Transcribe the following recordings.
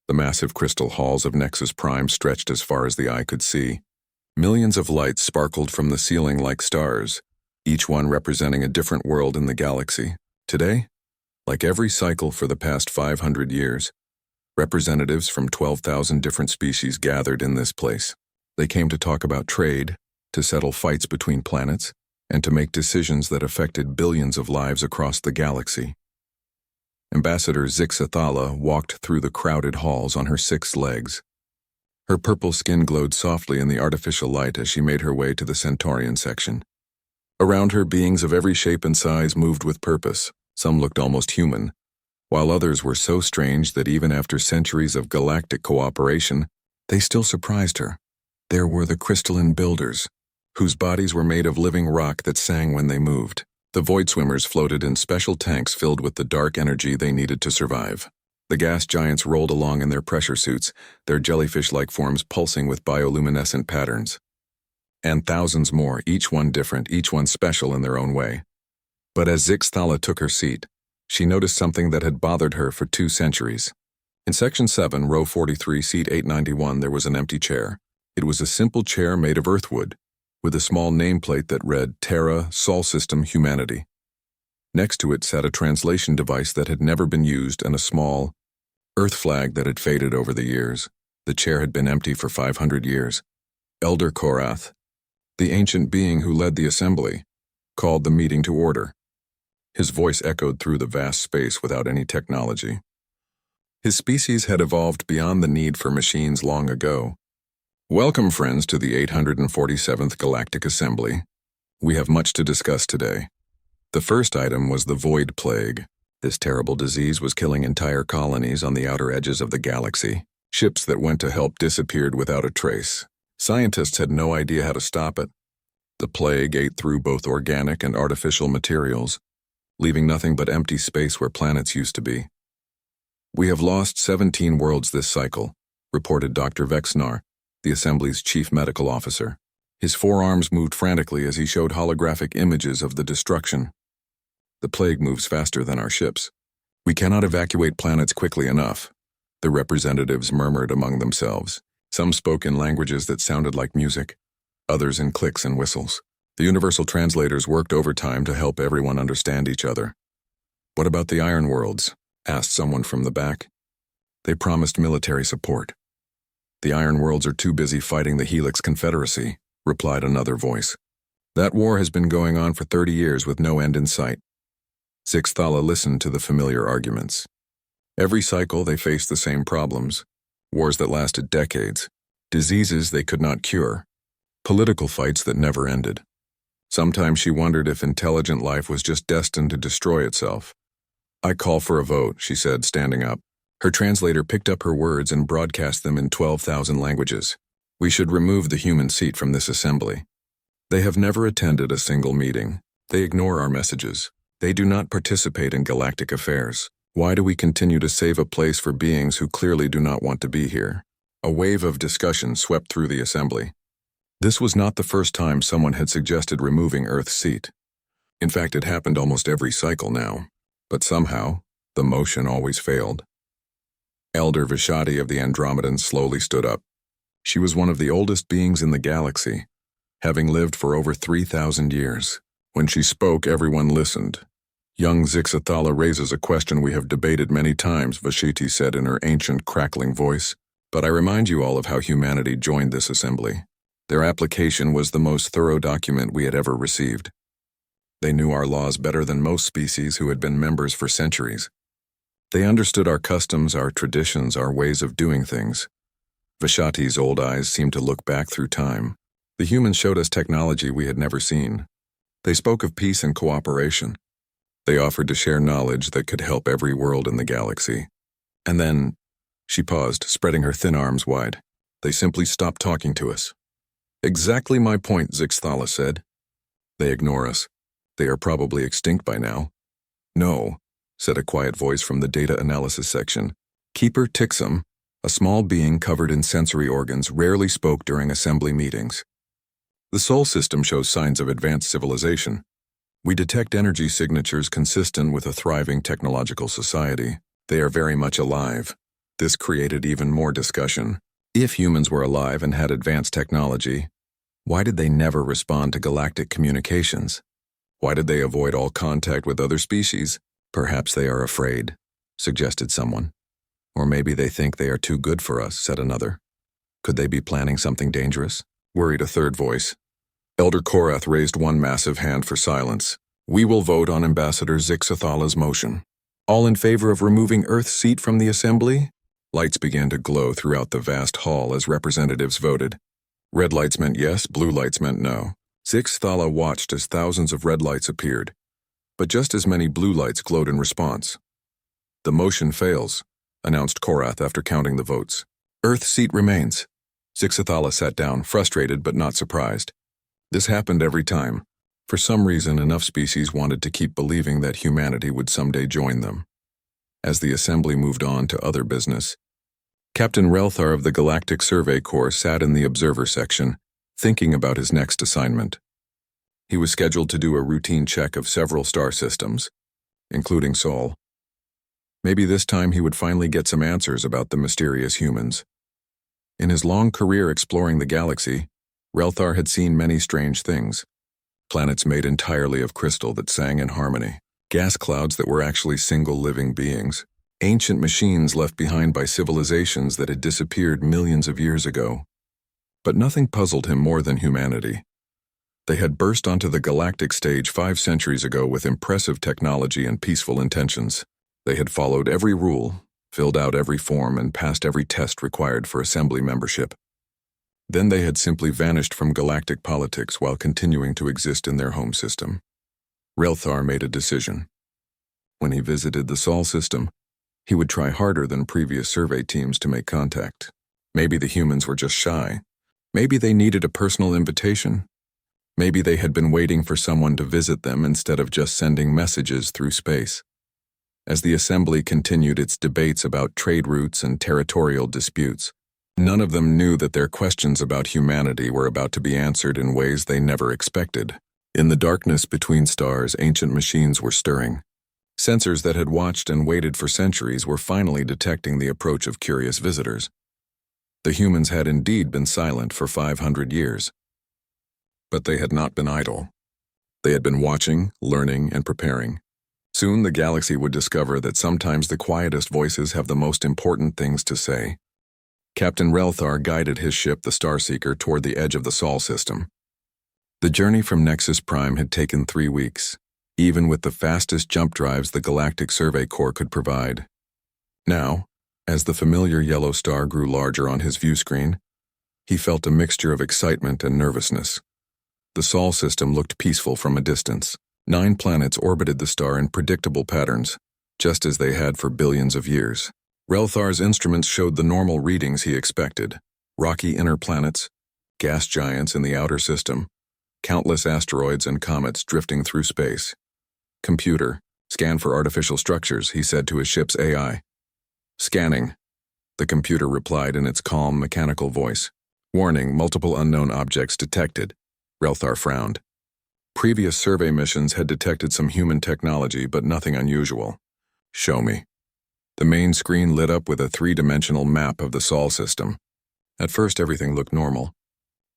The massive crystal halls of Nexus Prime stretched as far as the eye could see. Millions of lights sparkled from the ceiling like stars, each one representing a different world in the galaxy. Today, like every cycle for the past 500 years, representatives from 12,000 different species gathered in this place. They came to talk about trade, to settle fights between planets, and to make decisions that affected billions of lives across the galaxy. Ambassador Zixathala walked through the crowded halls on her 6 legs. Her purple skin glowed softly in the artificial light as she made her way to the Centaurian section. Around her, beings of every shape and size moved with purpose. Some looked almost human, while others were so strange that even after centuries of galactic cooperation, they still surprised her. There were the crystalline builders, whose bodies were made of living rock that sang when they moved. The void swimmers floated in special tanks filled with the dark energy they needed to survive. The gas giants rolled along in their pressure suits, their jellyfish-like forms pulsing with bioluminescent patterns. And thousands more, each one different, each one special in their own way. But as Zixathala took her seat, she noticed something that had bothered her for 2 centuries. In Section 7, Row 43, Seat 891, there was an empty chair. It was a simple chair made of earthwood, with a small nameplate that read Terra, Sol System, Humanity. Next to it sat a translation device that had never been used and a small Earth flag that had faded over the years. The chair had been empty for 500 years. Elder Korath, the ancient being who led the assembly, called the meeting to order. His voice echoed through the vast space without any technology. His species had evolved beyond the need for machines long ago. Welcome, friends, to the 847th Galactic Assembly. We have much to discuss today. The first item was the Void Plague. This terrible disease was killing entire colonies on the outer edges of the galaxy. Ships that went to help disappeared without a trace. Scientists had no idea how to stop it. The plague ate through both organic and artificial materials, leaving nothing but empty space where planets used to be. We have lost 17 worlds this cycle, reported Dr. Vexnar, the Assembly's chief medical officer. His forearms moved frantically as he showed holographic images of the destruction. The plague moves faster than our ships. We cannot evacuate planets quickly enough, the representatives murmured among themselves. Some spoke in languages that sounded like music, others in clicks and whistles. The universal translators worked overtime to help everyone understand each other. What about the Iron Worlds? Asked someone from the back. They promised military support. The Iron Worlds are too busy fighting the Helix Confederacy, replied another voice. That war has been going on for 30 years with no end in sight. Zixathala listened to the familiar arguments. Every cycle they faced the same problems. Wars that lasted decades. Diseases they could not cure. Political fights that never ended. Sometimes she wondered if intelligent life was just destined to destroy itself. I call for a vote, she said, standing up. Her translator picked up her words and broadcast them in 12,000 languages. We should remove the human seat from this assembly. They have never attended a single meeting. They ignore our messages. They do not participate in galactic affairs. Why do we continue to save a place for beings who clearly do not want to be here? A wave of discussion swept through the assembly. This was not the first time someone had suggested removing Earth's seat. In fact, it happened almost every cycle now. But somehow, the motion always failed. Elder Vishati of the Andromedans slowly stood up. She was one of the oldest beings in the galaxy, having lived for over 3,000 years. When she spoke, everyone listened. Young Zixathala raises a question we have debated many times, Vashiti said in her ancient, crackling voice. But I remind you all of how humanity joined this assembly. Their application was the most thorough document we had ever received. They knew our laws better than most species who had been members for centuries. They understood our customs, our traditions, our ways of doing things. Vashati's old eyes seemed to look back through time. The humans showed us technology we had never seen. They spoke of peace and cooperation. They offered to share knowledge that could help every world in the galaxy. And then, she paused, spreading her thin arms wide. They simply stopped talking to us. Exactly my point, Zixathala said. They ignore us. They are probably extinct by now. No, said a quiet voice from the data analysis section. Keeper Tixum, a small being covered in sensory organs, rarely spoke during assembly meetings. The Sol system shows signs of advanced civilization. We detect energy signatures consistent with a thriving technological society. They are very much alive. This created even more discussion. If humans were alive and had advanced technology, why did they never respond to galactic communications? Why did they avoid all contact with other species? Perhaps they are afraid, suggested someone. Or maybe they think they are too good for us, said another. Could they be planning something dangerous? Worried a third voice. Elder Korath raised one massive hand for silence. We will vote on Ambassador Zixathala's motion. All in favor of removing Earth's seat from the assembly? Lights began to glow throughout the vast hall as representatives voted. Red lights meant yes, blue lights meant no. Zixathala watched as thousands of red lights appeared, but just as many blue lights glowed in response. The motion fails, announced Korath after counting the votes. Earth's seat remains. Zixathala sat down, frustrated but not surprised. This happened every time. For some reason, enough species wanted to keep believing that humanity would someday join them. As the assembly moved on to other business, Captain Relthar of the Galactic Survey Corps sat in the observer section, thinking about his next assignment. He was scheduled to do a routine check of several star systems, including Sol. Maybe this time he would finally get some answers about the mysterious humans. In his long career exploring the galaxy, Relthar had seen many strange things. Planets made entirely of crystal that sang in harmony, gas clouds that were actually single living beings, ancient machines left behind by civilizations that had disappeared millions of years ago. But nothing puzzled him more than humanity. They had burst onto the galactic stage 5 centuries ago with impressive technology and peaceful intentions. They had followed every rule, filled out every form, and passed every test required for assembly membership. Then they had simply vanished from galactic politics while continuing to exist in their home system. Relthar made a decision. When he visited the Sol system, he would try harder than previous survey teams to make contact. Maybe the humans were just shy. Maybe they needed a personal invitation. Maybe they had been waiting for someone to visit them instead of just sending messages through space. As the assembly continued its debates about trade routes and territorial disputes, none of them knew that their questions about humanity were about to be answered in ways they never expected. In the darkness between stars, ancient machines were stirring. Sensors that had watched and waited for centuries were finally detecting the approach of curious visitors. The humans had indeed been silent for 500 years. But they had not been idle. They had been watching, learning, and preparing. Soon the galaxy would discover that sometimes the quietest voices have the most important things to say. Captain Relthar guided his ship, the Starseeker, toward the edge of the Sol system. The journey from Nexus Prime had taken 3 weeks, even with the fastest jump drives the Galactic Survey Corps could provide. Now, as the familiar yellow star grew larger on his view screen, he felt a mixture of excitement and nervousness. The Sol system looked peaceful from a distance. 9 planets orbited the star in predictable patterns, just as they had for billions of years. Relthar's instruments showed the normal readings he expected: rocky inner planets, gas giants in the outer system, countless asteroids and comets drifting through space. Computer, scan for artificial structures, he said to his ship's AI. Scanning, the computer replied in its calm, mechanical voice. Warning, multiple unknown objects detected. Relthar frowned. Previous survey missions had detected some human technology, but nothing unusual. Show me. The main screen lit up with a 3-dimensional map of the Sol system. At first, everything looked normal.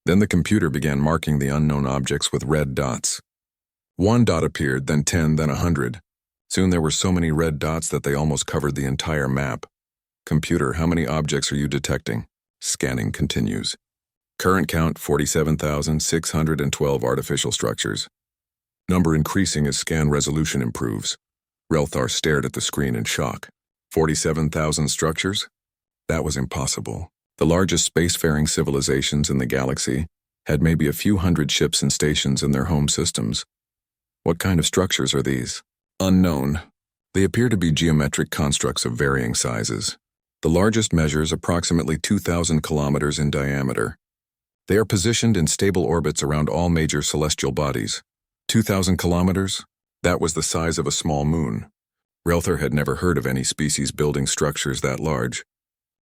Then the computer began marking the unknown objects with red dots. 1 dot appeared, then 10, then 100. Soon there were so many red dots that they almost covered the entire map. Computer, how many objects are you detecting? Scanning continues. Current count, 47,612 artificial structures. Number increasing as scan resolution improves. Relthar stared at the screen in shock. 47,000 structures? That was impossible. The largest spacefaring civilizations in the galaxy had maybe a few hundred ships and stations in their home systems. What kind of structures are these? Unknown. They appear to be geometric constructs of varying sizes. The largest measures approximately 2,000 kilometers in diameter. They are positioned in stable orbits around all major celestial bodies. 2,000 kilometers? That was the size of a small moon. Relthar had never heard of any species building structures that large.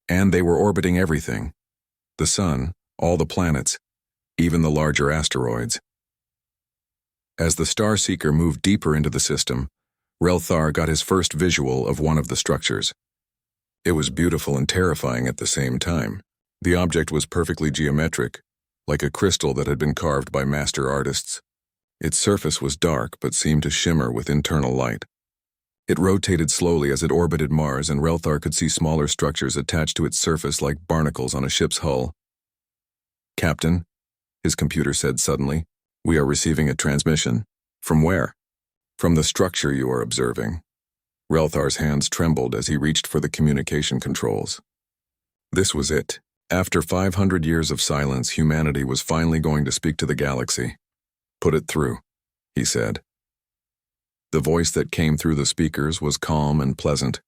And they were orbiting everything. The sun, all the planets, even the larger asteroids. As the Starseeker moved deeper into the system, Relthar got his first visual of one of the structures. It was beautiful and terrifying at the same time. The object was perfectly geometric, like a crystal that had been carved by master artists. Its surface was dark but seemed to shimmer with internal light. It rotated slowly as it orbited Mars, and Relthar could see smaller structures attached to its surface like barnacles on a ship's hull. "Captain," his computer said suddenly, "we are receiving a transmission." "From where?" "From the structure you are observing." Relthar's hands trembled as he reached for the communication controls. This was it. After 500 years of silence, humanity was finally going to speak to the galaxy. "Put it through," he said. The voice that came through the speakers was calm and pleasant,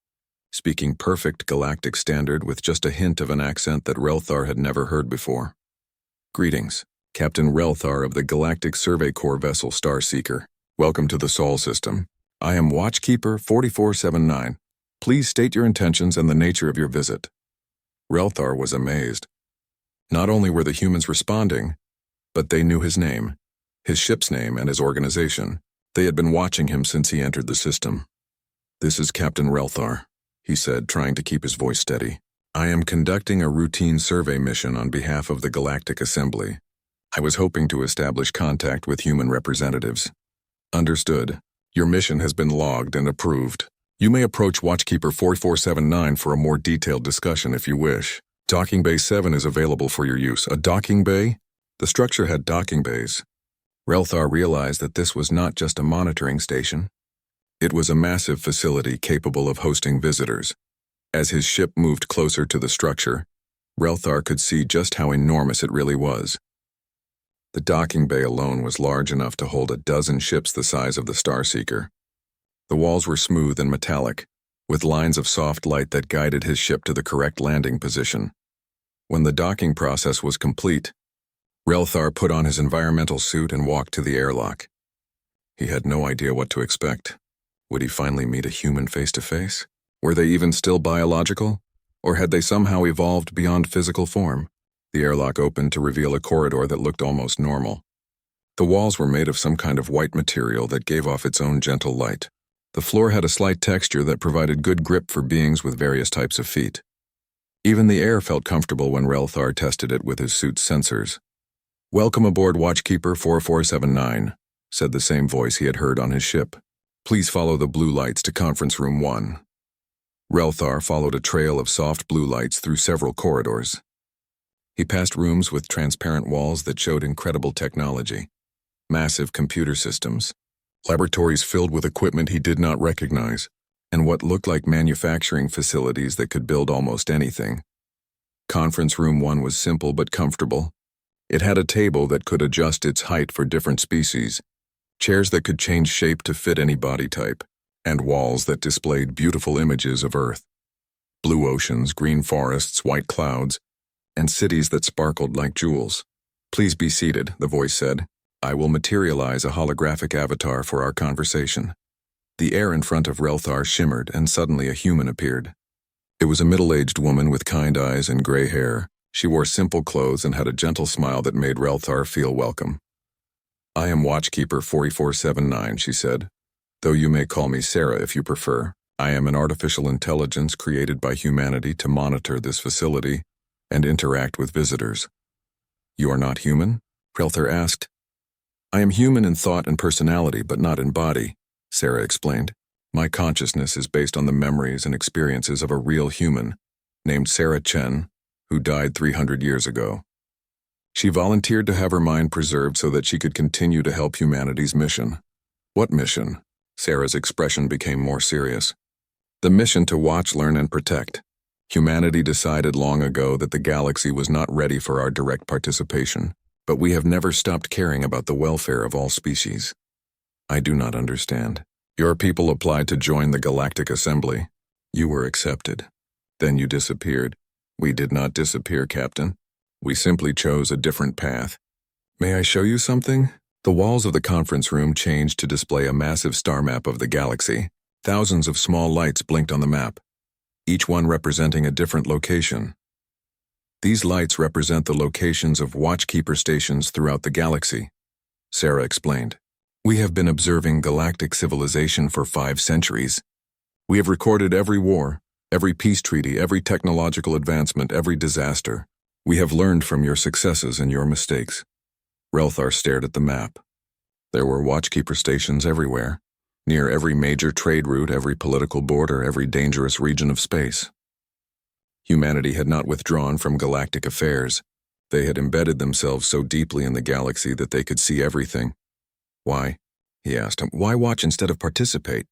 speaking perfect galactic standard with just a hint of an accent that Relthar had never heard before. "Greetings, Captain Relthar of the Galactic Survey Corps vessel Starseeker. Welcome to the Sol system. I am Watchkeeper 4479. Please state your intentions and the nature of your visit." Relthar was amazed. Not only were the humans responding, but they knew his name, his ship's name, and his organization. They had been watching him since he entered the system. "This is Captain Relthar," he said, trying to keep his voice steady. "I am conducting a routine survey mission on behalf of the Galactic Assembly. I was hoping to establish contact with human representatives." "Understood. Your mission has been logged and approved. You may approach Watchkeeper 4479 for a more detailed discussion if you wish. Docking Bay 7 is available for your use." A docking bay? The structure had docking bays. Relthar realized that this was not just a monitoring station. It was a massive facility capable of hosting visitors. As his ship moved closer to the structure, Relthar could see just how enormous it really was. The docking bay alone was large enough to hold a dozen ships the size of the Starseeker. The walls were smooth and metallic, with lines of soft light that guided his ship to the correct landing position. When the docking process was complete, Relthar put on his environmental suit and walked to the airlock. He had no idea what to expect. Would he finally meet a human face-to-face? Were they even still biological? Or had they somehow evolved beyond physical form? The airlock opened to reveal a corridor that looked almost normal. The walls were made of some kind of white material that gave off its own gentle light. The floor had a slight texture that provided good grip for beings with various types of feet. Even the air felt comfortable when Relthar tested it with his suit's sensors. "Welcome aboard Watchkeeper 4479, said the same voice he had heard on his ship. "Please follow the blue lights to Conference Room 1. Relthar followed a trail of soft blue lights through several corridors. He passed rooms with transparent walls that showed incredible technology, massive computer systems, laboratories filled with equipment he did not recognize, and what looked like manufacturing facilities that could build almost anything. Conference Room 1 was simple but comfortable. It had a table that could adjust its height for different species, chairs that could change shape to fit any body type, and walls that displayed beautiful images of Earth. Blue oceans, green forests, white clouds, and cities that sparkled like jewels. "Please be seated," the voice said. "I will materialize a holographic avatar for our conversation." The air in front of Relthar shimmered, and suddenly a human appeared. It was a middle-aged woman with kind eyes and gray hair. She wore simple clothes and had a gentle smile that made Relthar feel welcome. "I am Watchkeeper 4479, she said. "Though you may call me Sarah if you prefer. I am an artificial intelligence created by humanity to monitor this facility and interact with visitors." "You are not human?" Relthar asked. "I am human in thought and personality, but not in body," Sarah explained. "My consciousness is based on the memories and experiences of a real human named Sarah Chen, who died 300 years ago. She volunteered to have her mind preserved so that she could continue to help humanity's mission." "What mission?" Sarah's expression became more serious. "The mission to watch, learn, and protect. Humanity decided long ago that the galaxy was not ready for our direct participation, but we have never stopped caring about the welfare of all species." "I do not understand." "Your people applied to join the Galactic Assembly. You were accepted. Then you disappeared." "We did not disappear, Captain. We simply chose a different path." "May I show you something?" The walls of the conference room changed to display a massive star map of the galaxy. Thousands of small lights blinked on the map, each one representing a different location. "These lights represent the locations of Watchkeeper stations throughout the galaxy," Sarah explained. "We have been observing galactic civilization for 5 centuries. We have recorded every war, Every peace treaty, every technological advancement, every disaster. We have learned from your successes and your mistakes. Relthar stared at the map. There were watchkeeper stations everywhere, near every major trade route, every political border, every dangerous region of space. Humanity had not withdrawn from galactic affairs. They had embedded themselves so deeply in the galaxy that they could see everything. Why? He asked him. Why watch instead of participate?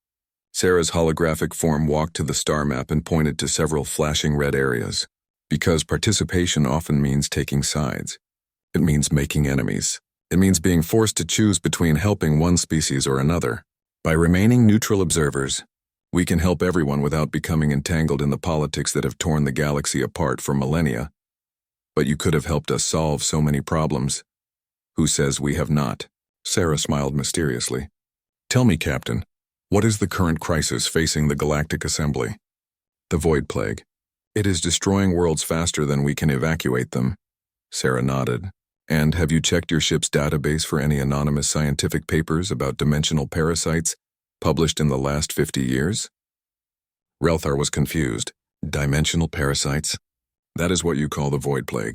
Sarah's holographic form walked to the star map and pointed to several flashing red areas. Because participation often means taking sides. It means making enemies. It means being forced to choose between helping one species or another. By remaining neutral observers, we can help everyone without becoming entangled in the politics that have torn the galaxy apart for millennia. But you could have helped us solve so many problems. Who says we have not? Sarah smiled mysteriously. Tell me, Captain, what is the current crisis facing the Galactic Assembly? The Void Plague. It is destroying worlds faster than we can evacuate them. Sarah nodded. And have you checked your ship's database for any anonymous scientific papers about dimensional parasites published in the last 50 years? Relthar was confused. Dimensional parasites? That is what you call the Void Plague.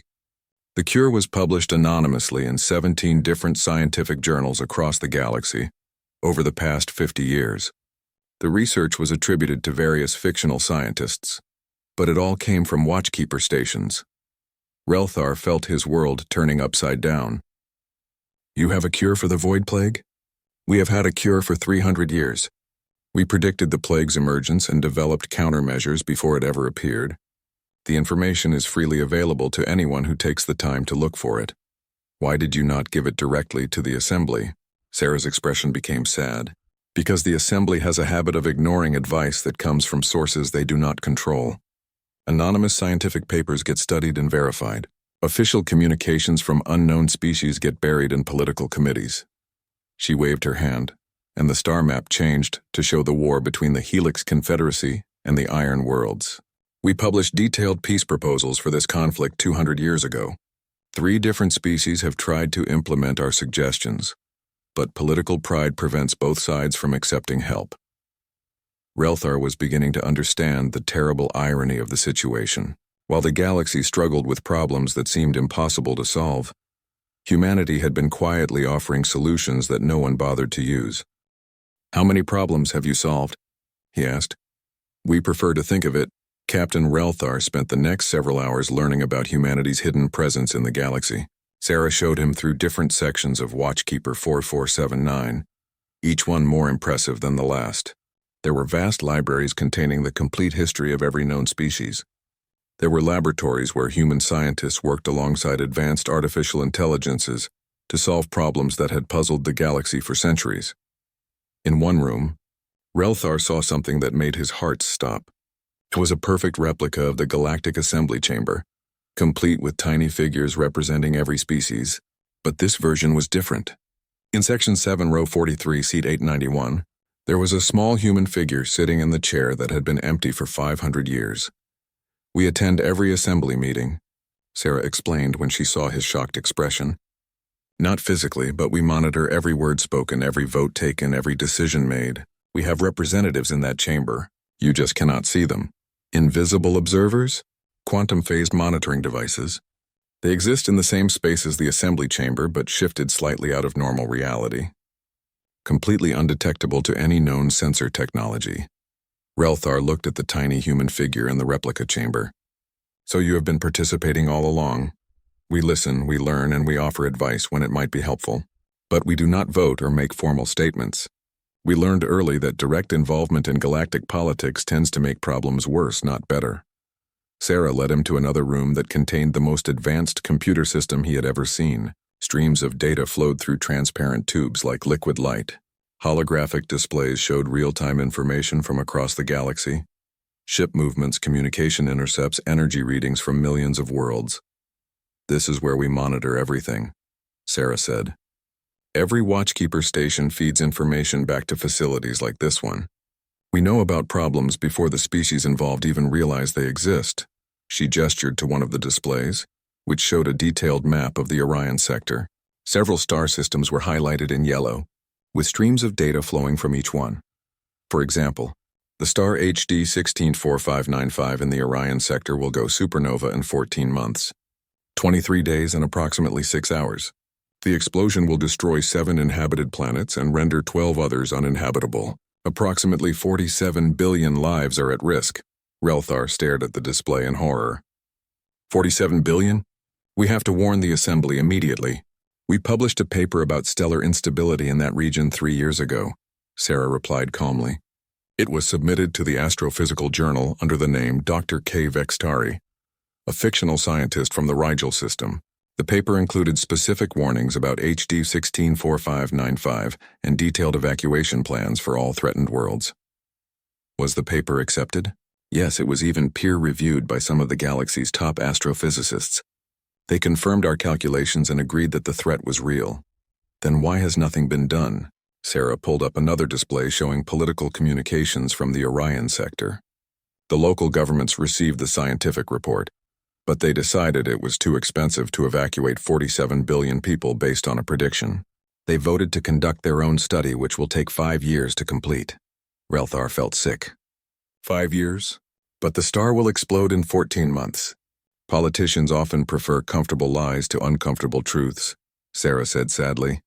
The cure was published anonymously in 17 different scientific journals across the galaxy over the past 50 years. The research was attributed to various fictional scientists, but it all came from watchkeeper stations. Relthar felt his world turning upside down. You have a cure for the Void Plague? We have had a cure for 300 years. We predicted the plague's emergence and developed countermeasures before it ever appeared. The information is freely available to anyone who takes the time to look for it. Why did you not give it directly to the Assembly? Sarah's expression became sad. Because the Assembly has a habit of ignoring advice that comes from sources they do not control. Anonymous scientific papers get studied and verified. Official communications from unknown species get buried in political committees. She waved her hand, and the star map changed to show the war between the Helix Confederacy and the Iron Worlds. We published detailed peace proposals for this conflict 200 years ago. 3 different species have tried to implement our suggestions, but political pride prevents both sides from accepting help. Relthar was beginning to understand the terrible irony of the situation. While the galaxy struggled with problems that seemed impossible to solve, humanity had been quietly offering solutions that no one bothered to use. How many problems have you solved? He asked. We prefer to think of it. Captain Relthar spent the next several hours learning about humanity's hidden presence in the galaxy. Sarah showed him through different sections of Watchkeeper 4479, each one more impressive than the last. There were vast libraries containing the complete history of every known species. There were laboratories where human scientists worked alongside advanced artificial intelligences to solve problems that had puzzled the galaxy for centuries. In one room, Relthar saw something that made his heart stop. It was a perfect replica of the Galactic Assembly Chamber, complete with tiny figures representing every species, but this version was different. In Section 7, Row 43, Seat 891, there was a small human figure sitting in the chair that had been empty for 500 years. We attend every assembly meeting, Sarah explained when she saw his shocked expression. Not physically, but we monitor every word spoken, every vote taken, every decision made. We have representatives in that chamber. You just cannot see them. Invisible observers? Quantum-phased monitoring devices. They exist in the same space as the assembly chamber, but shifted slightly out of normal reality. Completely undetectable to any known sensor technology. Relthar looked at the tiny human figure in the replica chamber. So you have been participating all along. We listen, we learn, and we offer advice when it might be helpful. But we do not vote or make formal statements. We learned early that direct involvement in galactic politics tends to make problems worse, not better. Sarah led him to another room that contained the most advanced computer system he had ever seen. Streams of data flowed through transparent tubes like liquid light. Holographic displays showed real-time information from across the galaxy. Ship movements, communication intercepts, energy readings from millions of worlds. This is where we monitor everything, Sarah said. Every Watchkeeper station feeds information back to facilities like this one. We know about problems before the species involved even realize they exist. She gestured to one of the displays, which showed a detailed map of the Orion sector. Several star systems were highlighted in yellow, with streams of data flowing from each one. For example, The star HD 164595 in the Orion sector will go supernova in 14 months, 23 days and approximately 6 hours. The explosion will destroy 7 inhabited planets and render 12 others uninhabitable. Approximately 47 billion lives are at risk. Relthar stared at the display in horror. 47 billion? We have to warn the Assembly immediately. We published a paper about stellar instability in that region 3 years ago, Sarah replied calmly. It was submitted to the Astrophysical Journal under the name Dr. K. Vextari, a fictional scientist from the Rigel system. The paper included specific warnings about HD 164595 and detailed evacuation plans for all threatened worlds. Was the paper accepted? Yes, it was even peer-reviewed by some of the galaxy's top astrophysicists. They confirmed our calculations and agreed that the threat was real. Then why has nothing been done? Sarah pulled up another display showing political communications from the Orion sector. The local governments received the scientific report, but they decided it was too expensive to evacuate 47 billion people based on a prediction. They voted to conduct their own study, which will take 5 years to complete. Relthar felt sick. 5 years? But the star will explode in 14 months. Politicians often prefer comfortable lies to uncomfortable truths, Sarah said sadly.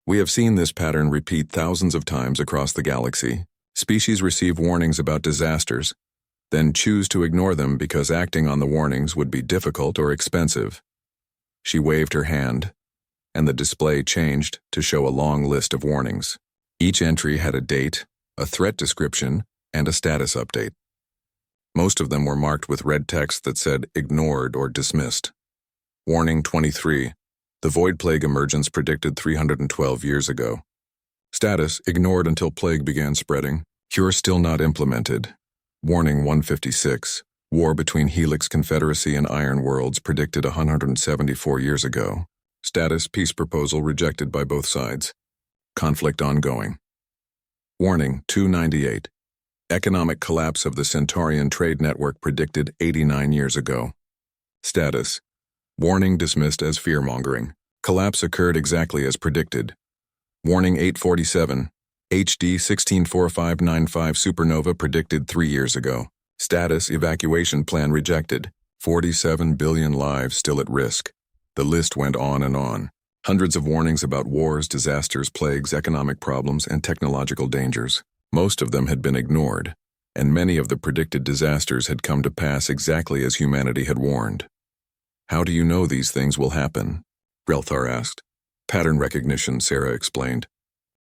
We have seen this pattern repeat thousands of times across the galaxy. Species receive warnings about disasters, then choose to ignore them because acting on the warnings would be difficult or expensive. She waved her hand, and the display changed to show a long list of warnings. Each entry had a date, a threat description, and a status update. Most of them were marked with red text that said ignored or dismissed. Warning 23. The void plague emergence predicted 312 years ago. Status ignored until plague began spreading. Cure still not implemented. Warning 156. War between Helix Confederacy and Iron Worlds predicted 174 years ago. Status peace proposal rejected by both sides. Conflict ongoing. Warning 298. Economic collapse of the Centaurian trade network predicted 89 years ago. Status. Warning dismissed as fear-mongering. Collapse occurred exactly as predicted. Warning 847. HD 164595 supernova predicted 3 years ago. Status evacuation plan rejected. 47 billion lives still at risk. The list went on and on. Hundreds of warnings about wars, disasters, plagues, economic problems, and technological dangers. Most of them had been ignored, and many of the predicted disasters had come to pass exactly as humanity had warned. How do you know these things will happen? Relthar asked. Pattern recognition, Sarah explained.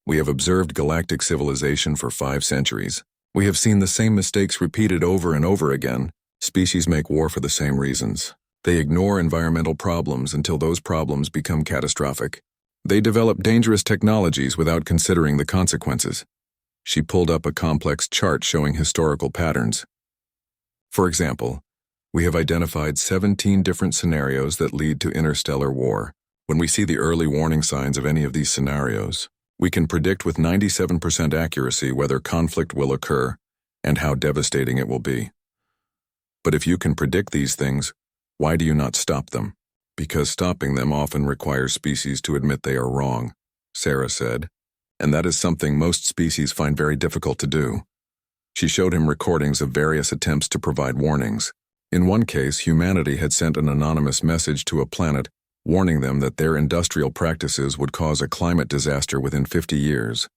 We have observed galactic civilization for 5 centuries. We have seen the same mistakes repeated over and over again. Species make war for the same reasons. They ignore environmental problems until those problems become catastrophic. They develop dangerous technologies without considering the consequences. She pulled up a complex chart showing historical patterns. For example, we have identified 17 different scenarios that lead to interstellar war. When we see the early warning signs of any of these scenarios, we can predict with 97% accuracy whether conflict will occur and how devastating it will be. But if you can predict these things, why do you not stop them? Because stopping them often requires species to admit they are wrong, Sarah said, and that is something most species find very difficult to do. She showed him recordings of various attempts to provide warnings. In one case, humanity had sent an anonymous message to a planet warning them that their industrial practices would cause a climate disaster within 50 years.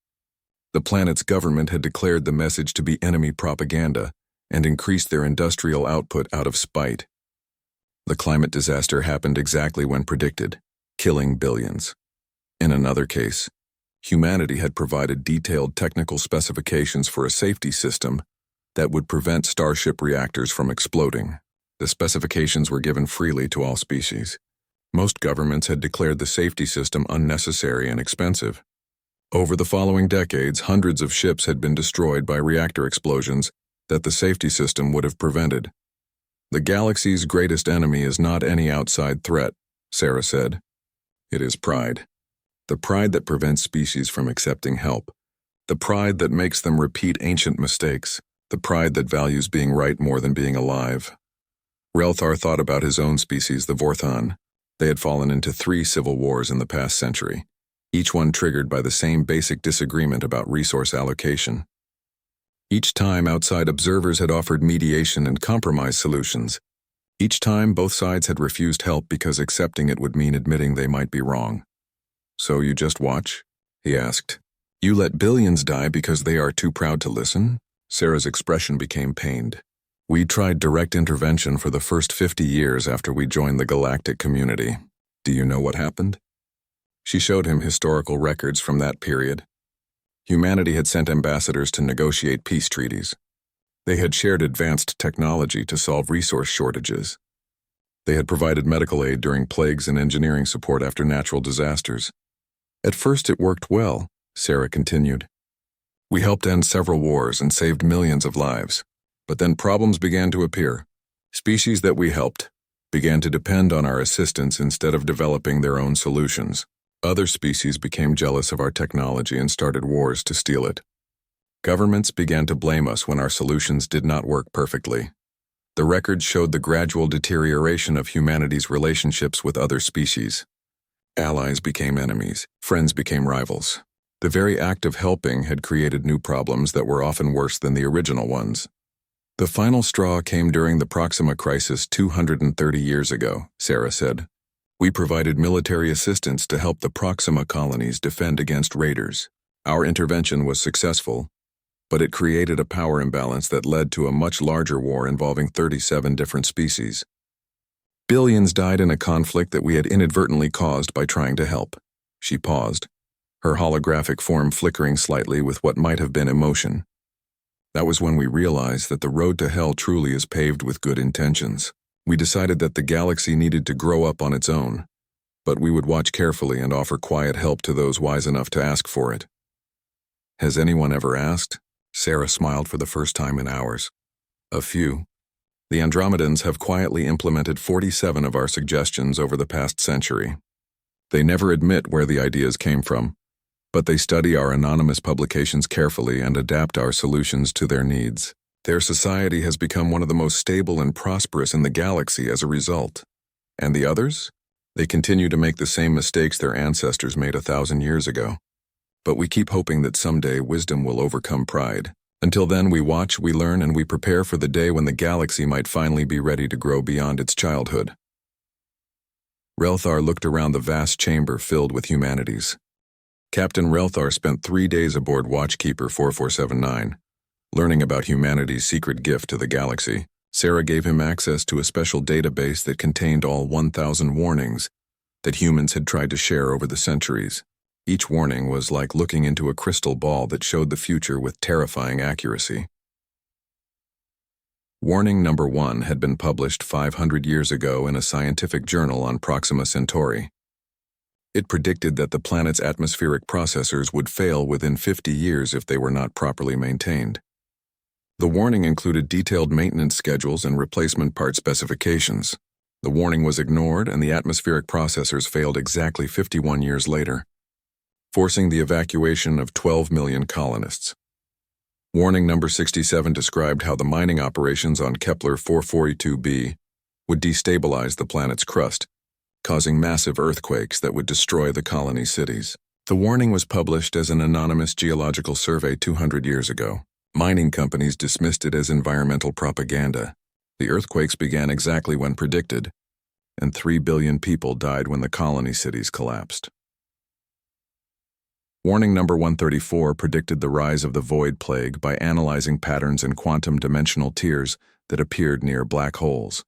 The planet's government had declared the message to be enemy propaganda and increased their industrial output out of spite. The climate disaster happened exactly when predicted, killing billions. In another case, humanity had provided detailed technical specifications for a safety system that would prevent Starship reactors from exploding. The specifications were given freely to all species. Most governments had declared the safety system unnecessary and expensive. Over the following decades, hundreds of ships had been destroyed by reactor explosions that the safety system would have prevented. The galaxy's greatest enemy is not any outside threat, Sarah said. It is pride. The pride that prevents species from accepting help. The pride that makes them repeat ancient mistakes. The pride that values being right more than being alive. Relthar thought about his own species, the Vorthon. They had fallen into 3 civil wars in the past century, each one triggered by the same basic disagreement about resource allocation. Each time, outside observers had offered mediation and compromise solutions. Each time, both sides had refused help because accepting it would mean admitting they might be wrong. "So you just watch?" he asked. "You let billions die because they are too proud to listen?" Sarah's expression became pained. "We tried direct intervention for the first 50 years after we joined the galactic community. Do you know what happened?" She showed him historical records from that period. Humanity had sent ambassadors to negotiate peace treaties. They had shared advanced technology to solve resource shortages. They had provided medical aid during plagues and engineering support after natural disasters. "At first it worked well," Sarah continued. "We helped end several wars and saved millions of lives. But then problems began to appear. Species that we helped began to depend on our assistance instead of developing their own solutions. Other species became jealous of our technology and started wars to steal it. Governments began to blame us when our solutions did not work perfectly. The records showed the gradual deterioration of humanity's relationships with other species. Allies became enemies, friends became rivals. The very act of helping had created new problems that were often worse than the original ones. The final straw came during the Proxima crisis 230 years ago," Sarah said. "We provided military assistance to help the Proxima colonies defend against raiders. Our intervention was successful, but it created a power imbalance that led to a much larger war involving 37 different species. Billions died in a conflict that we had inadvertently caused by trying to help." She paused, her holographic form flickering slightly with what might have been emotion. "That was when we realized that the road to hell truly is paved with good intentions. We decided that the galaxy needed to grow up on its own, but we would watch carefully and offer quiet help to those wise enough to ask for it." "Has anyone ever asked?" Sarah smiled for the first time in hours. "A few. The Andromedans have quietly implemented 47 of our suggestions over the past century. They never admit where the ideas came from, but they study our anonymous publications carefully and adapt our solutions to their needs. Their society has become one of the most stable and prosperous in the galaxy as a result. And the others? They continue to make the same mistakes their ancestors made 1,000 years ago. But we keep hoping that someday wisdom will overcome pride. Until then, we watch, we learn, and we prepare for the day when the galaxy might finally be ready to grow beyond its childhood." Relthar looked around the vast chamber filled with humanities. Captain Relthar spent 3 days aboard Watchkeeper 4479, learning about humanity's secret gift to the galaxy. Sarah gave him access to a special database that contained all 1,000 warnings that humans had tried to share over the centuries. Each warning was like looking into a crystal ball that showed the future with terrifying accuracy. Warning number 1 had been published 500 years ago in a scientific journal on Proxima Centauri. It predicted that the planet's atmospheric processors would fail within 50 years if they were not properly maintained. The warning included detailed maintenance schedules and replacement part specifications. The warning was ignored, and the atmospheric processors failed exactly 51 years later, forcing the evacuation of 12 million colonists. Warning number 67 described how the mining operations on Kepler 442b would destabilize the planet's crust, causing massive earthquakes that would destroy the colony cities. The warning was published as an anonymous geological survey 200 years ago. Mining companies dismissed it as environmental propaganda. The earthquakes began exactly when predicted, and 3 billion people died when the colony cities collapsed. Warning number 134 predicted the rise of the void plague by analyzing patterns in quantum dimensional tears that appeared near black holes.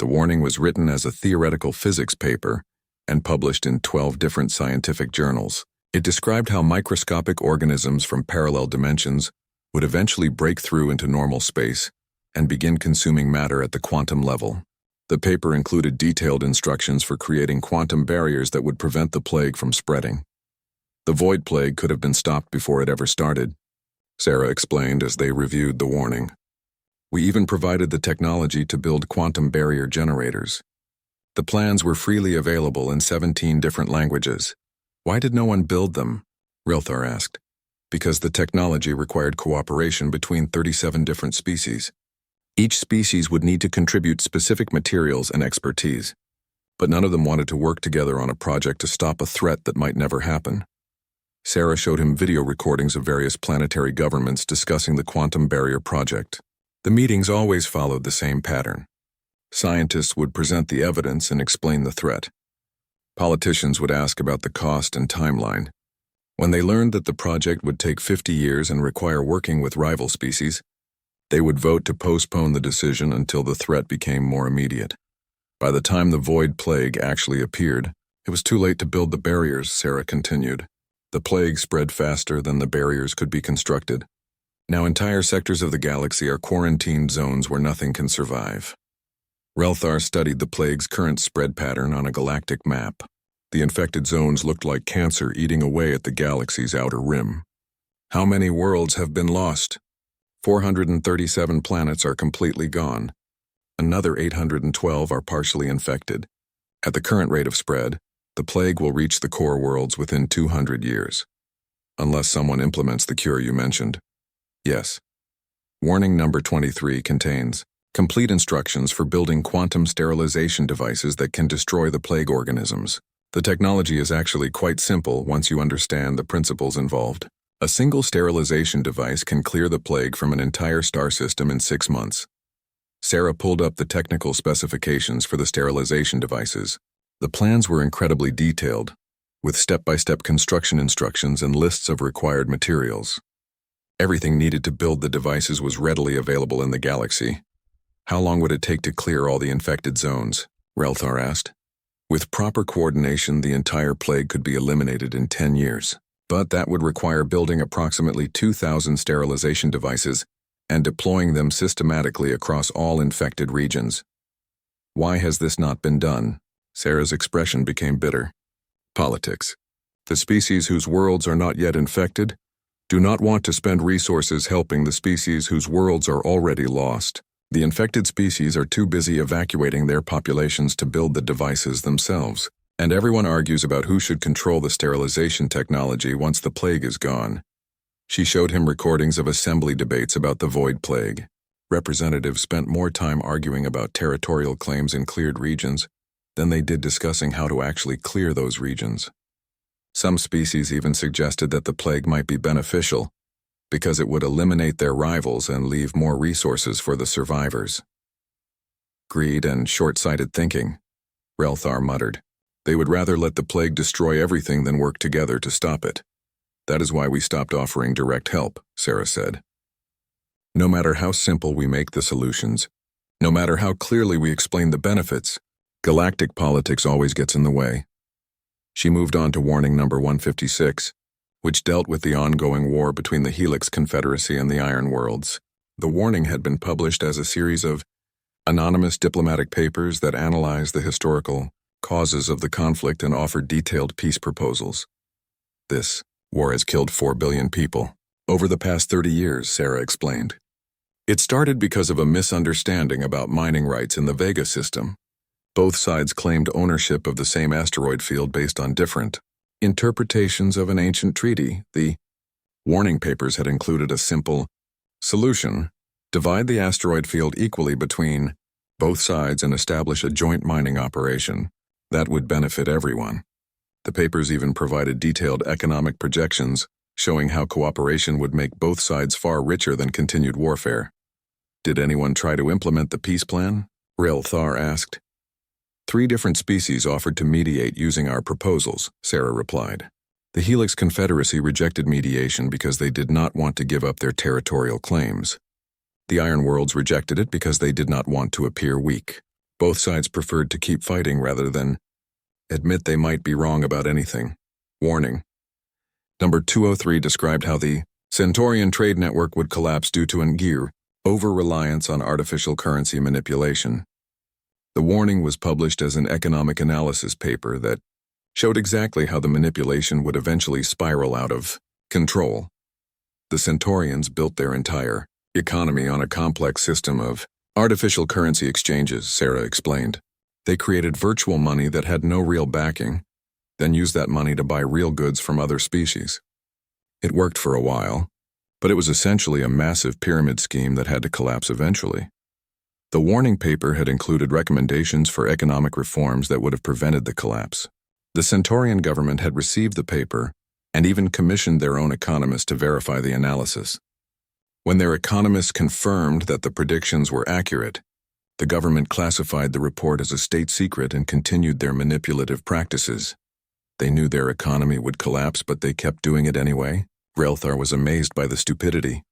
The warning was written as a theoretical physics paper and published in 12 different scientific journals. It described how microscopic organisms from parallel dimensions would eventually break through into normal space and begin consuming matter at the quantum level. The paper included detailed instructions for creating quantum barriers that would prevent the plague from spreading. The void plague could have been stopped before it ever started, Sarah explained as they reviewed the warning. We even provided the technology to build quantum barrier generators. The plans were freely available in 17 different languages. Why did no one build them? Relthar asked. Because the technology required cooperation between 37 different species. Each species would need to contribute specific materials and expertise, but none of them wanted to work together on a project to stop a threat that might never happen. Sarah showed him video recordings of various planetary governments discussing the quantum barrier project. The meetings always followed the same pattern. Scientists would present the evidence and explain the threat. Politicians would ask about the cost and timeline. When they learned that the project would take 50 years and require working with rival species, they would vote to postpone the decision until the threat became more immediate. By the time the void plague actually appeared, it was too late to build the barriers, Sarah continued. The plague spread faster than the barriers could be constructed. Now entire sectors of the galaxy are quarantined zones where nothing can survive. Relthar studied the plague's current spread pattern on a galactic map. The infected zones looked like cancer eating away at the galaxy's outer rim. How many worlds have been lost? 437 planets are completely gone. Another 812 are partially infected. At the current rate of spread, the plague will reach the core worlds within 200 years. Unless someone implements the cure you mentioned. Yes. Warning number 23 contains complete instructions for building quantum sterilization devices that can destroy the plague organisms. The technology is actually quite simple once you understand the principles involved. A single sterilization device can clear the plague from an entire star system in 6 months. Sarah pulled up the technical specifications for the sterilization devices. The plans were incredibly detailed, with step-by-step construction instructions and lists of required materials. Everything needed to build the devices was readily available in the galaxy. How long would it take to clear all the infected zones? Relthar asked. With proper coordination, the entire plague could be eliminated in 10 years. But that would require building approximately 2,000 sterilization devices and deploying them systematically across all infected regions. Why has this not been done? Sarah's expression became bitter. Politics. The species whose worlds are not yet infected do not want to spend resources helping the species whose worlds are already lost. The infected species are too busy evacuating their populations to build the devices themselves, and everyone argues about who should control the sterilization technology once the plague is gone. She showed him recordings of assembly debates about the void plague. Representatives spent more time arguing about territorial claims in cleared regions than they did discussing how to actually clear those regions. Some species even suggested that the plague might be beneficial because it would eliminate their rivals and leave more resources for the survivors. Greed and short-sighted thinking, Relthar muttered. They would rather let the plague destroy everything than work together to stop it. That is why we stopped offering direct help, Sarah said. No matter how simple we make the solutions, no matter how clearly we explain the benefits, galactic politics always gets in the way. She moved on to warning number 156, which dealt with the ongoing war between the Helix Confederacy and the Iron Worlds. The warning had been published as a series of anonymous diplomatic papers that analyzed the historical causes of the conflict and offered detailed peace proposals. This war has killed 4 billion people over the past 30 years, Sarah explained. It started because of a misunderstanding about mining rights in the Vega system. Both sides claimed ownership of the same asteroid field based on different interpretations of an ancient treaty. The warning papers had included a simple solution: divide the asteroid field equally between both sides and establish a joint mining operation. That would benefit everyone. The papers even provided detailed economic projections showing how cooperation would make both sides far richer than continued warfare. Did anyone try to implement the peace plan? Relthar asked. 3 different species offered to mediate using our proposals, Sarah replied. The Helix Confederacy rejected mediation because they did not want to give up their territorial claims. The Iron Worlds rejected it because they did not want to appear weak. Both sides preferred to keep fighting rather than admit they might be wrong about anything. Warning. Number 203 described how the Centaurian trade network would collapse due to an over-reliance on artificial currency manipulation. The warning was published as an economic analysis paper that showed exactly how the manipulation would eventually spiral out of control. The Centaurians built their entire economy on a complex system of artificial currency exchanges, Sarah explained. They created virtual money that had no real backing, then used that money to buy real goods from other species. It worked for a while, but it was essentially a massive pyramid scheme that had to collapse eventually. The warning paper had included recommendations for economic reforms that would have prevented the collapse. The Centaurian government had received the paper and even commissioned their own economist to verify the analysis. When their economists confirmed that the predictions were accurate, the government classified the report as a state secret and continued their manipulative practices. They knew their economy would collapse, but they kept doing it anyway. Relthar was amazed by the stupidity.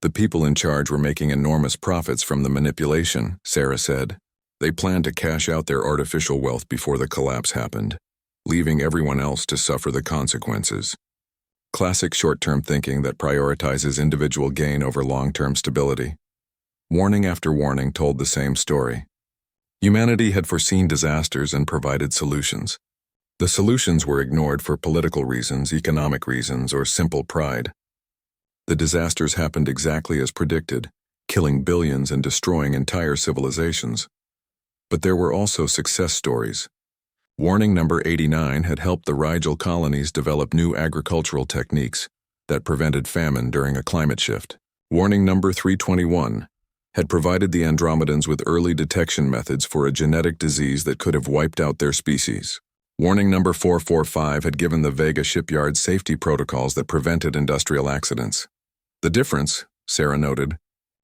The people in charge were making enormous profits from the manipulation, Sarah said. They planned to cash out their artificial wealth before the collapse happened, leaving everyone else to suffer the consequences. Classic short-term thinking that prioritizes individual gain over long-term stability. Warning after warning told the same story. Humanity had foreseen disasters and provided solutions. The solutions were ignored for political reasons, economic reasons, or simple pride. The disasters happened exactly as predicted, killing billions and destroying entire civilizations. But there were also success stories. Warning number 89 had helped the Rigel colonies develop new agricultural techniques that prevented famine during a climate shift. Warning number 321 had provided the Andromedans with early detection methods for a genetic disease that could have wiped out their species. Warning number 445 had given the Vega shipyard safety protocols that prevented industrial accidents. The difference, Sarah noted,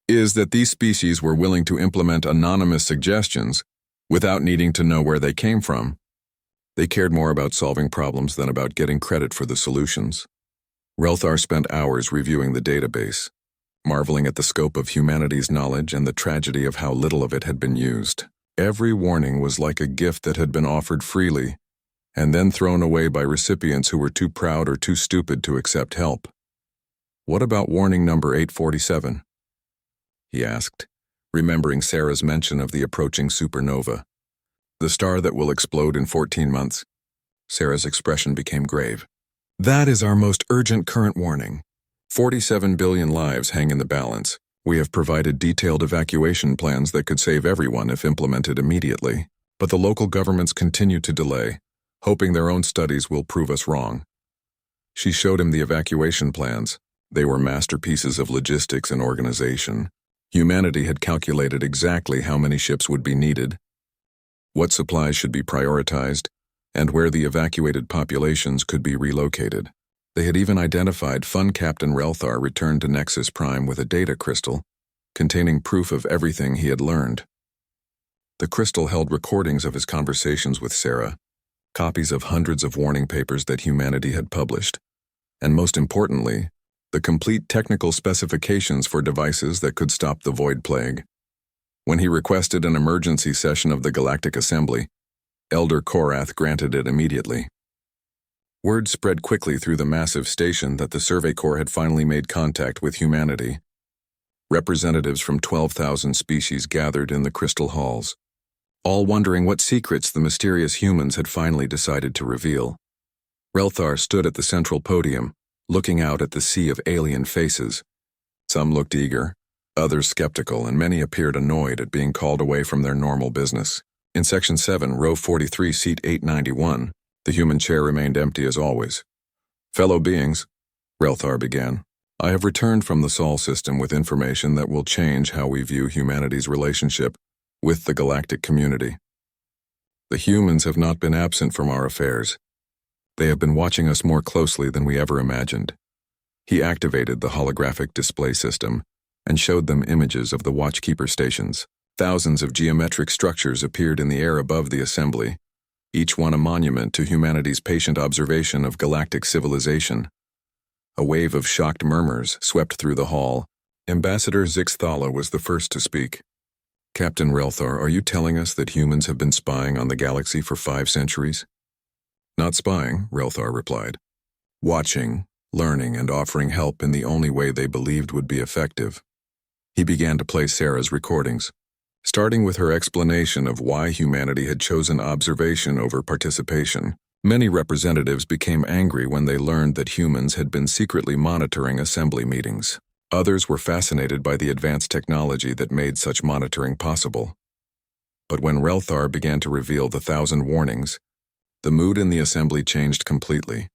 is that these species were willing to implement anonymous suggestions without needing to know where they came from. They cared more about solving problems than about getting credit for the solutions. Relthar spent hours reviewing the database, marveling at the scope of humanity's knowledge and the tragedy of how little of it had been used. Every warning was like a gift that had been offered freely, and then thrown away by recipients who were too proud or too stupid to accept help. What about warning number 847? He asked, remembering Sarah's mention of the approaching supernova. The star that will explode in 14 months. Sarah's expression became grave. That is our most urgent current warning. 47 billion lives hang in the balance. We have provided detailed evacuation plans that could save everyone if implemented immediately. But the local governments continue to delay, hoping their own studies will prove us wrong. She showed him the evacuation plans. They were masterpieces of logistics and organization. Humanity had calculated exactly how many ships would be needed, what supplies should be prioritized, and where the evacuated populations could be relocated. They had even identified Fun Captain Relthar returned to Nexus Prime with a data crystal containing proof of everything he had learned. The crystal held recordings of his conversations with Sarah, copies of hundreds of warning papers that humanity had published, and most importantly, the complete technical specifications for devices that could stop the Void Plague. When he requested an emergency session of the Galactic Assembly, Elder Korath granted it immediately. Word spread quickly through the massive station that the Survey Corps had finally made contact with humanity. Representatives from 12,000 species gathered in the crystal halls, all wondering what secrets the mysterious humans had finally decided to reveal. Relthar stood at the central podium, looking out at the sea of alien faces. Some looked eager, others skeptical, and many appeared annoyed at being called away from their normal business. In Section 7, Row 43, Seat 891, the human chair remained empty as always. Fellow beings, Relthar began, I have returned from the Sol system with information that will change how we view humanity's relationship with the galactic community. The humans have not been absent from our affairs. They have been watching us more closely than we ever imagined. He activated the holographic display system and showed them images of the Watchkeeper stations. Thousands of geometric structures appeared in the air above the assembly, each one a monument to humanity's patient observation of galactic civilization. A wave of shocked murmurs swept through the hall. Ambassador Zixthala was the first to speak. Captain Relthar, are you telling us that humans have been spying on the galaxy for 5 centuries? Not spying, Relthar replied. Watching, learning, and offering help in the only way they believed would be effective. He began to play Sarah's recordings, starting with her explanation of why humanity had chosen observation over participation. Many representatives became angry when they learned that humans had been secretly monitoring assembly meetings. Others were fascinated by the advanced technology that made such monitoring possible. But when Relthar began to reveal the 1,000 warnings, the mood in the assembly changed completely.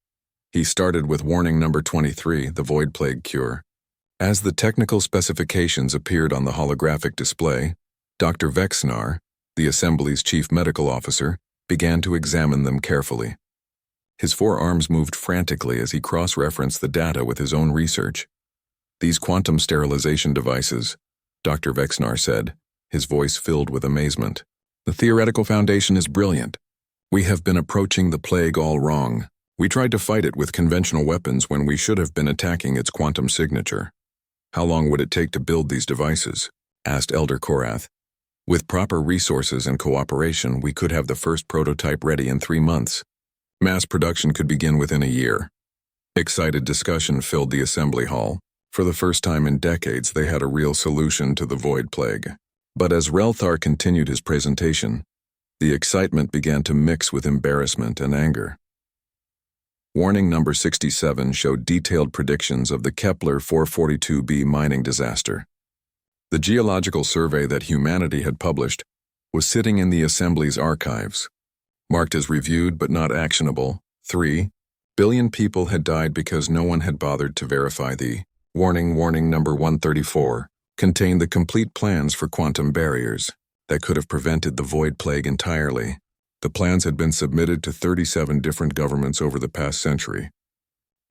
He started with warning number 23, the Void Plague cure. As the technical specifications appeared on the holographic display, Dr. Vexnar, the Assembly's chief medical officer, began to examine them carefully. His forearms moved frantically as he cross-referenced the data with his own research. "These quantum sterilization devices," Dr. Vexnar said, his voice filled with amazement. "The theoretical foundation is brilliant. We have been approaching the plague all wrong. We tried to fight it with conventional weapons when we should have been attacking its quantum signature." "How long would it take to build these devices?" asked Elder Korath. "With proper resources and cooperation, we could have the first prototype ready in 3 months. Mass production could begin within a year." Excited discussion filled the assembly hall. For the first time in decades, they had a real solution to the void plague. But as Relthar continued his presentation, the excitement began to mix with embarrassment and anger. Warning number 67 showed detailed predictions of the Kepler 442b mining disaster. The geological survey that humanity had published was sitting in the Assembly's archives. Marked as reviewed but not actionable, 3 billion people had died because no one had bothered to verify the warning number 134 contained the complete plans for quantum barriers that could have prevented the void plague entirely. The plans had been submitted to 37 different governments over the past century.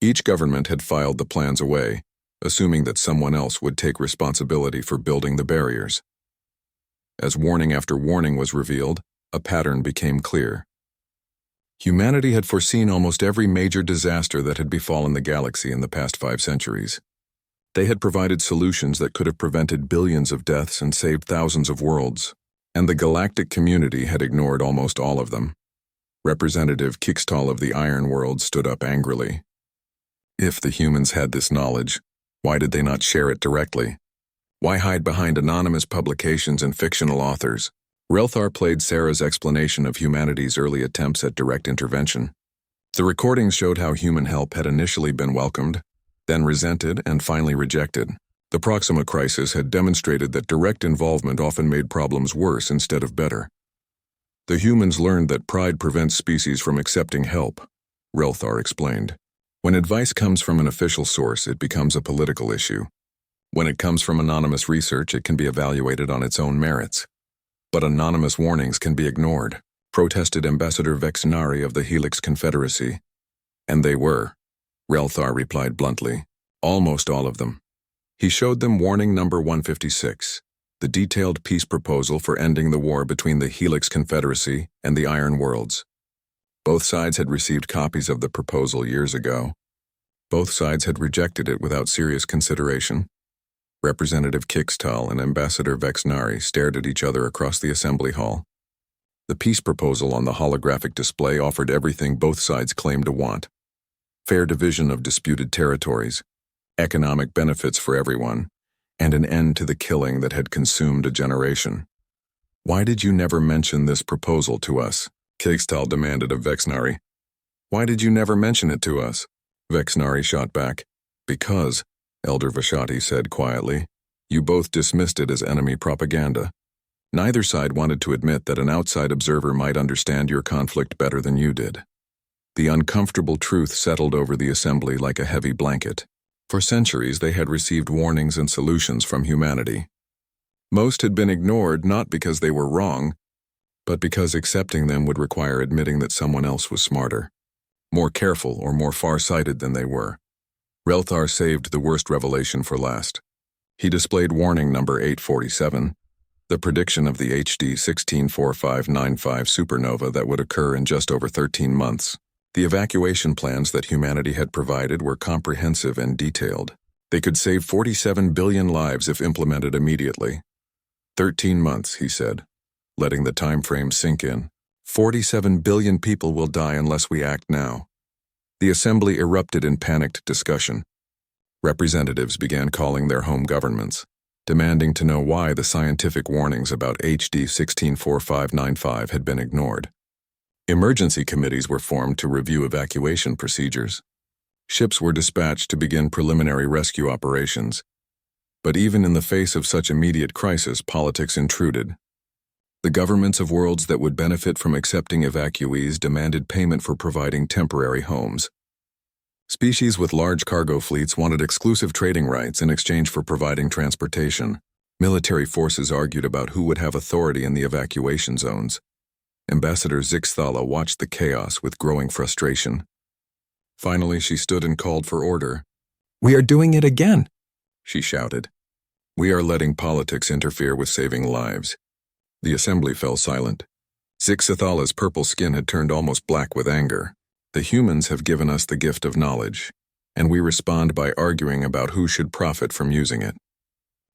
Each government had filed the plans away, assuming that someone else would take responsibility for building the barriers. As warning after warning was revealed, a pattern became clear. Humanity had foreseen almost every major disaster that had befallen the galaxy in the past 5 centuries. They had provided solutions that could have prevented billions of deaths and saved thousands of worlds, and the galactic community had ignored almost all of them. Representative Kixtal of the Iron World stood up angrily. If the humans had this knowledge, why did they not share it directly? Why hide behind anonymous publications and fictional authors? Relthar played Sarah's explanation of humanity's early attempts at direct intervention. The recordings showed how human help had initially been welcomed, then resented, and finally rejected. The Proxima crisis had demonstrated that direct involvement often made problems worse instead of better. The humans learned that pride prevents species from accepting help, Relthar explained. When advice comes from an official source, it becomes a political issue. When it comes from anonymous research, it can be evaluated on its own merits. But anonymous warnings can be ignored, protested Ambassador Vexnari of the Helix Confederacy. And they were. Relthar replied bluntly. Almost all of them. He showed them warning number 156, the detailed peace proposal for ending the war between the Helix Confederacy and the Iron Worlds. Both sides had received copies of the proposal years ago. Both sides had rejected it without serious consideration. Representative Kixtal and Ambassador Vexnari stared at each other across the assembly hall. The peace proposal on the holographic display offered everything both sides claimed to want. Fair division of disputed territories, economic benefits for everyone, and an end to the killing that had consumed a generation. "Why did you never mention this proposal to us?" Kixtal demanded of Vexnari. "Why did you never mention it to us?" Vexnari shot back. "Because," Elder Vashati said quietly, "you both dismissed it as enemy propaganda. Neither side wanted to admit that an outside observer might understand your conflict better than you did." The uncomfortable truth settled over the assembly like a heavy blanket. For centuries, they had received warnings and solutions from humanity. Most had been ignored not because they were wrong, but because accepting them would require admitting that someone else was smarter, more careful or more far-sighted than they were. Relthar saved the worst revelation for last. He displayed warning number 847, the prediction of the HD 164595 supernova that would occur in just over 13 months. The evacuation plans that humanity had provided were comprehensive and detailed. They could save 47 billion lives if implemented immediately. 13 months, he said, letting the time frame sink in. 47 billion people will die unless we act now. The assembly erupted in panicked discussion. Representatives began calling their home governments, demanding to know why the scientific warnings about HD 164595 had been ignored. Emergency committees were formed to review evacuation procedures. Ships were dispatched to begin preliminary rescue operations. But even in the face of such immediate crisis, politics intruded. The governments of worlds that would benefit from accepting evacuees demanded payment for providing temporary homes. Species with large cargo fleets wanted exclusive trading rights in exchange for providing transportation. Military forces argued about who would have authority in the evacuation zones. Ambassador Zixthala watched the chaos with growing frustration. Finally, she stood and called for order. "We are doing it again," She shouted. "We are letting politics interfere with saving lives." The assembly fell silent. Zixathala's purple skin had turned almost black with anger. The humans have given us the gift of knowledge, and we respond by arguing about who should profit from using it.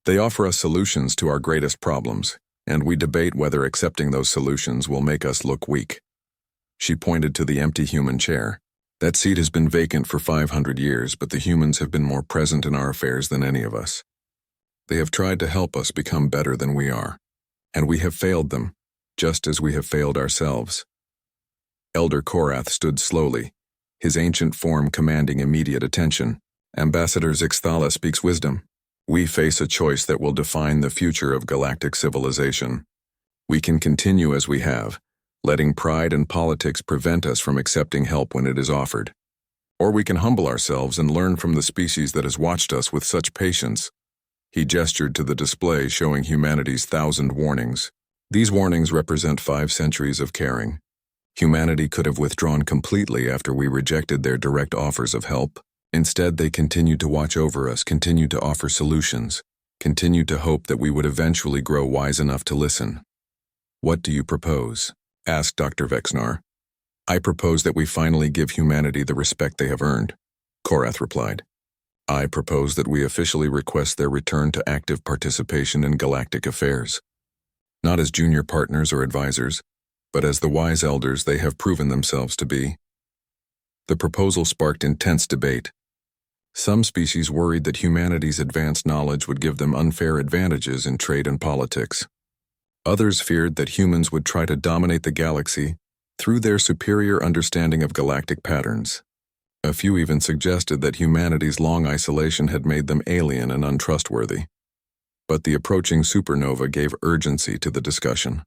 They offer us solutions to our greatest problems, and we debate whether accepting those solutions will make us look weak. She pointed to the empty human chair. That seat has been vacant for 500 years, but the humans have been more present in our affairs than any of us. They have tried to help us become better than we are, and we have failed them, just as we have failed ourselves. Elder Korath stood slowly, his ancient form commanding immediate attention. Ambassador Zixthala speaks wisdom. We face a choice that will define the future of galactic civilization. We can continue as we have, letting pride and politics prevent us from accepting help when it is offered. Or we can humble ourselves and learn from the species that has watched us with such patience. He gestured to the display showing humanity's 1,000 warnings. These warnings represent 5 centuries of caring. Humanity could have withdrawn completely after we rejected their direct offers of help. Instead, they continued to watch over us, continued to offer solutions, continued to hope that we would eventually grow wise enough to listen. "What do you propose?" asked Dr. Vexnar. "I propose that we finally give humanity the respect they have earned," Korath replied. "I propose that we officially request their return to active participation in galactic affairs. Not as junior partners or advisors, but as the wise elders they have proven themselves to be." The proposal sparked intense debate. Some species worried that humanity's advanced knowledge would give them unfair advantages in trade and politics. Others feared that humans would try to dominate the galaxy through their superior understanding of galactic patterns. A few even suggested that humanity's long isolation had made them alien and untrustworthy. But the approaching supernova gave urgency to the discussion.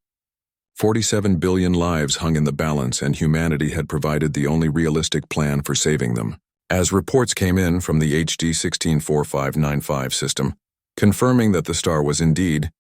47 billion lives hung in the balance, and humanity had provided the only realistic plan for saving them. As reports came in from the HD 164595 system, confirming that the star was indeed